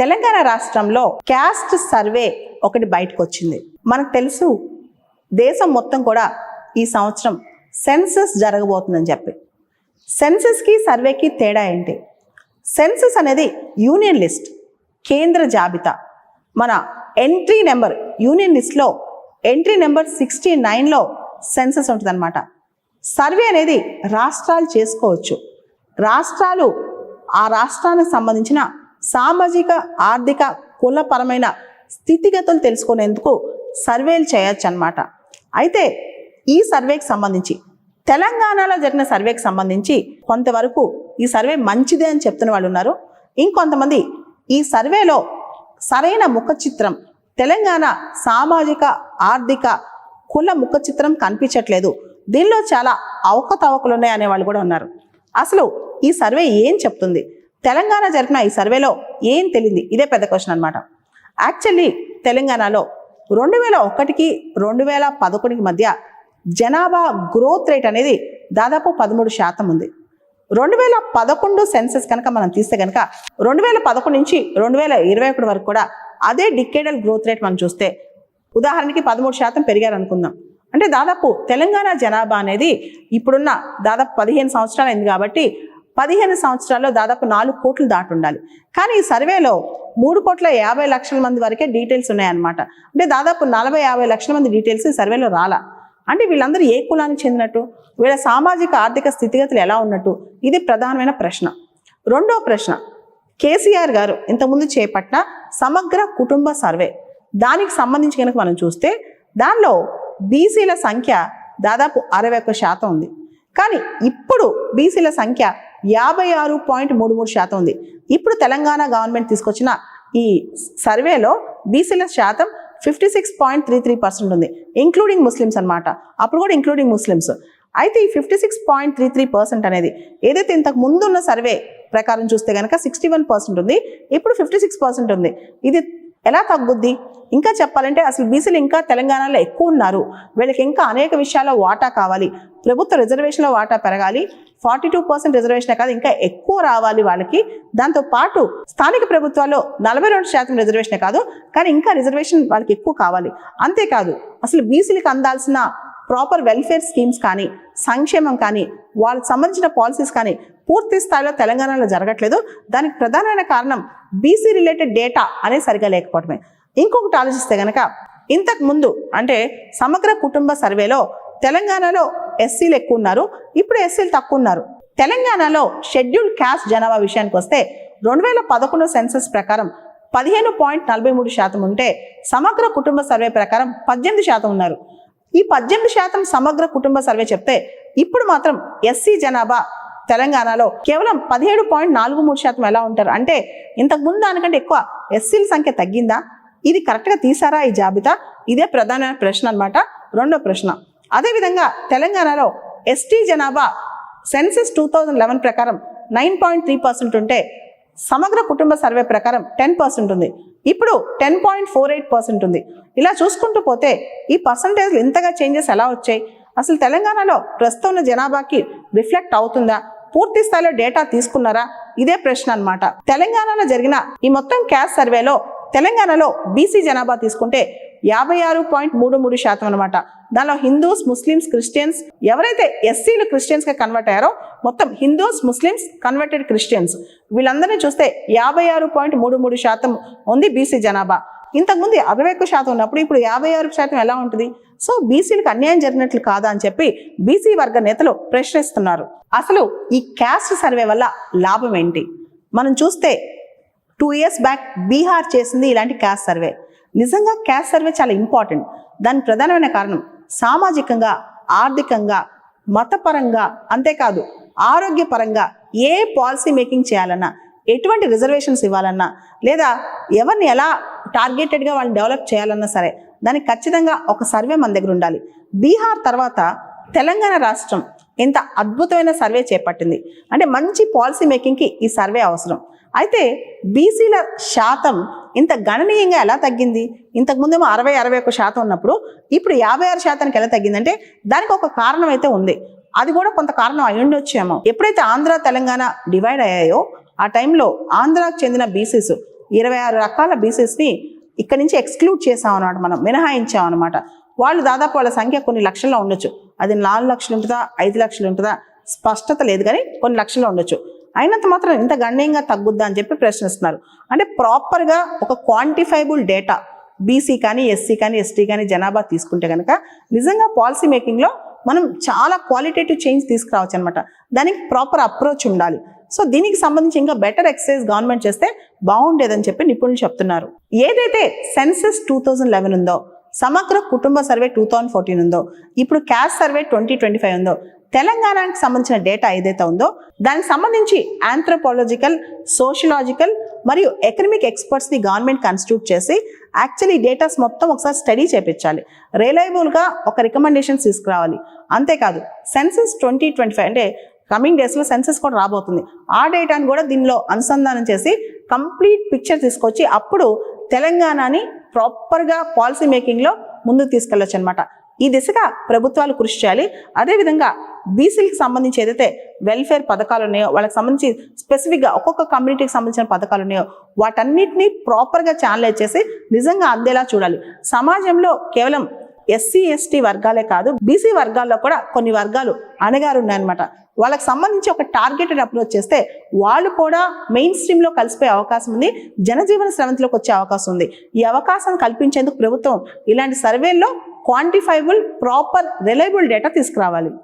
తెలంగాణ రాష్ట్రంలో caste survey ఒకటి బయటకు వచ్చింది. మనకు తెలుసు దేశం మొత్తం కూడా ఈ సంవత్సరం సెన్సస్ జరగబోతుందని చెప్పి. సెన్సస్కి సర్వేకి తేడా ఏంటి? సెన్సస్ అనేది యూనియన్ లిస్ట్, కేంద్ర జాబితా. మన ఎంట్రీ నెంబర్ యూనియన్ లిస్ట్లో ఎంట్రీ నెంబర్ 69లో సెన్సస్ ఉంటుందన్నమాట. సర్వే అనేది రాష్ట్రాలు చేసుకోవచ్చు. రాష్ట్రాలు ఆ రాష్ట్రానికి సంబంధించిన సామాజిక, ఆర్థిక, కులపరమైన స్థితిగతులు తెలుసుకునేందుకు సర్వేలు చేయొచ్చు అన్నమాట. అయితే ఈ సర్వేకి సంబంధించి తెలంగాణలో జరిగిన సర్వేకి సంబంధించి కొంతవరకు ఈ సర్వే మంచిదే అని చెప్తున్న వాళ్ళు ఉన్నారు. ఇంకొంతమంది ఈ సర్వేలో సరైన ముఖ చిత్రం, తెలంగాణ సామాజిక, ఆర్థిక, కుల ముఖ చిత్రం కనిపించట్లేదు, దీనిలో చాలా అవకతవకలు ఉన్నాయి అనే వాళ్ళు కూడా ఉన్నారు. అసలు ఈ సర్వే ఏం చెప్తుంది? తెలంగాణ జరిపిన ఈ సర్వేలో ఏం తెలియంది? ఇదే పెద్ద క్వశ్చన్ అనమాట. యాక్చువల్లీ తెలంగాణలో 2001కి 2011కి మధ్య జనాభా గ్రోత్ రేట్ అనేది దాదాపు 13% ఉంది. 2011 సెన్సస్ కనుక మనం తీస్తే కనుక 2011 నుంచి 2021 వరకు కూడా అదే డికేడల్ గ్రోత్ రేట్ మనం చూస్తే ఉదాహరణకి 13% పెరిగారు అనుకుందాం. అంటే దాదాపు తెలంగాణ జనాభా అనేది ఇప్పుడున్న దాదాపు 15 సంవత్సరాలు అయింది కాబట్టి 15 సంవత్సరాల్లో దాదాపు 4 కోట్లు దాటి ఉండాలి. కానీ ఈ సర్వేలో 3,50,00,000 మంది వరకే డీటెయిల్స్ ఉన్నాయన్నమాట. అంటే దాదాపు 40-50 లక్షల మంది డీటెయిల్స్ ఈ సర్వేలో రాలా. అంటే వీళ్ళందరూ ఏ కులానికి చెందినట్టు, వీళ్ళ సామాజిక ఆర్థిక స్థితిగతులు ఎలా ఉన్నట్టు, ఇది ప్రధానమైన ప్రశ్న. రెండో ప్రశ్న, కేసీఆర్ గారు ఇంతకుముందు చేపట్టిన సమగ్ర కుటుంబ సర్వే, దానికి సంబంధించి కనుక మనం చూస్తే దానిలో బీసీల సంఖ్య దాదాపు 61% ఉంది. కానీ ఇప్పుడు బీసీల సంఖ్య 56.33% ఉంది. ఇప్పుడు తెలంగాణ గవర్నమెంట్ తీసుకొచ్చిన ఈ సర్వేలో బీసీల శాతం 56.33% ఉంది, ఇంక్లూడింగ్ ముస్లిమ్స్ అనమాట. అప్పుడు కూడా ఇంక్లూడింగ్ ముస్లిమ్స్. అయితే ఈ 56.33% అనేది ఏదైతే ఇంతకు ముందు ఉన్న సర్వే ప్రకారం చూస్తే కనుక 61% ఉంది, ఇప్పుడు 56% ఉంది. ఇది ఎలా తగ్గుద్ది? ఇంకా చెప్పాలంటే అసలు బీసీలు ఇంకా తెలంగాణలో ఎక్కువ ఉన్నారు, వీళ్ళకి ఇంకా అనేక విషయాల్లో వాటా కావాలి, ప్రభుత్వ రిజర్వేషన్లో వాటా పెరగాలి, 42% రిజర్వేషన్ కాదు ఇంకా ఎక్కువ రావాలి వాళ్ళకి. దాంతోపాటు స్థానిక ప్రభుత్వాల్లో 42% రిజర్వేషనే కాదు కానీ ఇంకా రిజర్వేషన్ వాళ్ళకి ఎక్కువ కావాలి. అంతేకాదు అసలు బీసీలకు అందాల్సిన ప్రాపర్ వెల్ఫేర్ స్కీమ్స్ కానీ, సంక్షేమం కానీ, వాళ్ళకి సంబంధించిన పాలసీస్ కానీ పూర్తి స్థాయిలో తెలంగాణలో జరగట్లేదు. దానికి ప్రధానమైన కారణం బీసీ రిలేటెడ్ డేటా అనేది సరిగా లేకపోవడమే. ఇంకొకటి ఆలోచిస్తే కనుక ఇంతకు ముందు అంటే సమగ్ర కుటుంబ సర్వేలో తెలంగాణలో ఎస్సీలు ఎక్కువ ఉన్నారు, ఇప్పుడు ఎస్సీలు తక్కువ ఉన్నారు. తెలంగాణలో షెడ్యూల్డ్ క్యాస్ట్ జనాభా విషయానికి వస్తే 2011 సెన్సస్ ప్రకారం 15.43% ఉంటే సమగ్ర కుటుంబ సర్వే ప్రకారం 18% ఉన్నారు. ఈ 18% సమగ్ర కుటుంబ సర్వే చెప్తే ఇప్పుడు మాత్రం ఎస్సీ జనాభా తెలంగాణలో కేవలం 17.43% ఎలా ఉంటారు? అంటే ఇంతకు ముందు దానికంటే ఎక్కువ ఎస్సీల సంఖ్య తగ్గిందా? ఇది కరెక్ట్గా తీసారా ఈ జాబితా? ఇదే ప్రధానమైన ప్రశ్న అనమాట. రెండో ప్రశ్న, అదేవిధంగా తెలంగాణలో ఎస్టీ జనాభా సెన్సస్ 2011 ప్రకారం 9.3% ఉంటే సమగ్ర కుటుంబ సర్వే ప్రకారం 10% ఉంది, ఇప్పుడు 10.48% ఉంది. ఇలా చూసుకుంటూ పోతే ఈ పర్సంటేజ్లు ఇంతగా చేంజెస్ ఎలా వచ్చాయి? అసలు తెలంగాణలో ప్రస్తుతం ఉన్న జనాభాకి రిఫ్లెక్ట్ అవుతుందా? పూర్తి స్థాయిలో డేటా తీసుకున్నారా? ఇదే ప్రశ్న అనమాట. తెలంగాణలో జరిగిన ఈ మొత్తం క్యాస్ట్ సర్వేలో తెలంగాణలో బీసీ జనాభా తీసుకుంటే 56.33% అనమాట. దానిలో హిందూస్, ముస్లిమ్స్, క్రిస్టియన్స్, ఎవరైతే ఎస్సీలు క్రిస్టియన్స్గా కన్వర్ట్ అయ్యారో మొత్తం హిందూస్, ముస్లిమ్స్, కన్వర్టెడ్ క్రిస్టియన్స్ వీళ్ళందరినీ చూస్తే 56.33% ఉంది బీసీ జనాభా. ఇంతకుముందు 61% ఉన్నప్పుడు ఇప్పుడు 56% ఎలా ఉంటుంది? సో బీసీలకు అన్యాయం జరిగినట్లు కాదా అని చెప్పి బీసీ వర్గ నేతలు ప్రశ్నిస్తున్నారు. అసలు ఈ క్యాస్ట్ సర్వే వల్ల లాభం ఏంటి? మనం చూస్తే 2 years బ్యాక్ బీహార్ చేసింది ఇలాంటి క్యాస్ట్ సర్వే. నిజంగా క్యాస్ట్ సర్వే చాలా ఇంపార్టెంట్. దానికి ప్రధానమైన కారణం సామాజికంగా, ఆర్థికంగా, మతపరంగా, అంతేకాదు ఆరోగ్యపరంగా ఏ పాలసీ మేకింగ్ చేయాలన్నా, ఎటువంటి రిజర్వేషన్స్ ఇవ్వాలన్నా, లేదా ఎవరిని ఎలా టార్గెటెడ్గా వాళ్ళని డెవలప్ చేయాలన్నా సరే దానికి ఖచ్చితంగా ఒక సర్వే మన దగ్గర ఉండాలి. బీహార్ తర్వాత తెలంగాణ రాష్ట్రం ఇంత అద్భుతమైన సర్వే చేపట్టింది అంటే మంచి పాలసీ మేకింగ్కి ఈ సర్వే అవసరం. అయితే బీసీల శాతం ఇంత గణనీయంగా ఎలా తగ్గింది? ఇంతకుముందేమో 60-61% ఉన్నప్పుడు ఇప్పుడు 56% ఎలా తగ్గిందంటే దానికి ఒక కారణం అయితే ఉంది. అది కూడా కొంత కారణం అయి ఉండొచ్చేమో. ఎప్పుడైతే ఆంధ్ర తెలంగాణ డివైడ్ అయ్యాయో ఆ టైంలో ఆంధ్రాకు చెందిన బీసీస్ 26 రకాల బీసీస్ని ఇక్కడి నుంచి ఎక్స్క్లూడ్ చేసాం అనమాట, మనం మినహాయించాం అనమాట. వాళ్ళు దాదాపు వాళ్ళ సంఖ్య కొన్ని లక్షల్లో ఉండొచ్చు. అది 4 లక్షలు ఉంటుందా 5 లక్షలు ఉంటుందా స్పష్టత లేదు, కానీ కొన్ని లక్షల్లో ఉండొచ్చు. అయినంత మాత్రం ఇంత గణనీయంగా తగ్గుద్దా అని చెప్పి ప్రశ్నిస్తున్నారు. అంటే ప్రాపర్గా ఒక క్వాంటిఫైబుల్ డేటా బీసీ కానీ ఎస్సీ కానీ ఎస్టీ కానీ జనాభా తీసుకుంటే కనుక నిజంగా పాలసీ మేకింగ్లో మనం చాలా క్వాలిటేటివ్ చేంజ్ తీసుకురావచ్చు అనమాట. దానికి ప్రాపర్ అప్రోచ్ ఉండాలి. సో దీనికి సంబంధించి ఇంకా బెటర్ ఎక్సర్సైజ్ గవర్నమెంట్ చేస్తే బాగుండేదని చెప్పి నిపుణులు చెప్తున్నారు. ఏదైతే సెన్సస్ 2011 ఉందో, సమగ్ర కుటుంబ సర్వే 2014 ఉందో, ఇప్పుడు క్యాస్ట్ సర్వే 2025 ఉందో, తెలంగాణకి సంబంధించిన డేటా ఏదైతే ఉందో దానికి సంబంధించి ఆంథ్రోపాలజికల్, సోషలాజికల్ మరియు ఎకనమిక్ ఎక్స్పర్ట్స్ని గవర్నమెంట్ కన్స్టిట్యూట్ చేసి యాక్చువల్లీ డేటాస్ మొత్తం ఒకసారి స్టడీ చేయించాలి. రిలయబుల్గా ఒక రికమెండేషన్స్ తీసుకురావాలి. అంతేకాదు సెన్సస్ 2025 అంటే కమింగ్ డేస్లో సెన్సస్ కూడా రాబోతుంది. ఆ డేటాను కూడా దీనిలో అనుసంధానం చేసి కంప్లీట్ పిక్చర్ తీసుకొచ్చి అప్పుడు తెలంగాణని ప్రాపర్గా పాలసీ మేకింగ్లో ముందుకు తీసుకెళ్ళొచ్చు అనమాట. ఈ దిశగా ప్రభుత్వాలు కృషి చేయాలి. అదేవిధంగా బీసీలకు సంబంధించి ఏదైతే వెల్ఫేర్ పథకాలు ఉన్నాయో, వాళ్ళకి సంబంధించి స్పెసిఫిక్గా ఒక్కొక్క కమ్యూనిటీకి సంబంధించిన పథకాలు ఉన్నాయో వాటన్నిటినీ ప్రాపర్గా ఛానలైజ్ చేసి నిజంగా అందేలా చూడాలి. సమాజంలో కేవలం ఎస్సీ ఎస్టీ వర్గాలే కాదు, బీసీ వర్గాల్లో కూడా కొన్ని వర్గాలు అణగారు ఉన్నాయన్నమాట. వాళ్ళకి సంబంధించి ఒక టార్గెటెడ్ అప్రోచ్ చేస్తే వాళ్ళు కూడా మెయిన్ స్ట్రీమ్లో కలిసిపోయే అవకాశం ఉంది, జనజీవన స్రవంతిలోకి వచ్చే అవకాశం ఉంది. ఈ అవకాశం కల్పించేందుకు ప్రభుత్వం ఇలాంటి సర్వేల్లో క్వాంటిఫైబుల్, ప్రాపర్, రిలయబుల్ డేటా తీసుకురావాలి.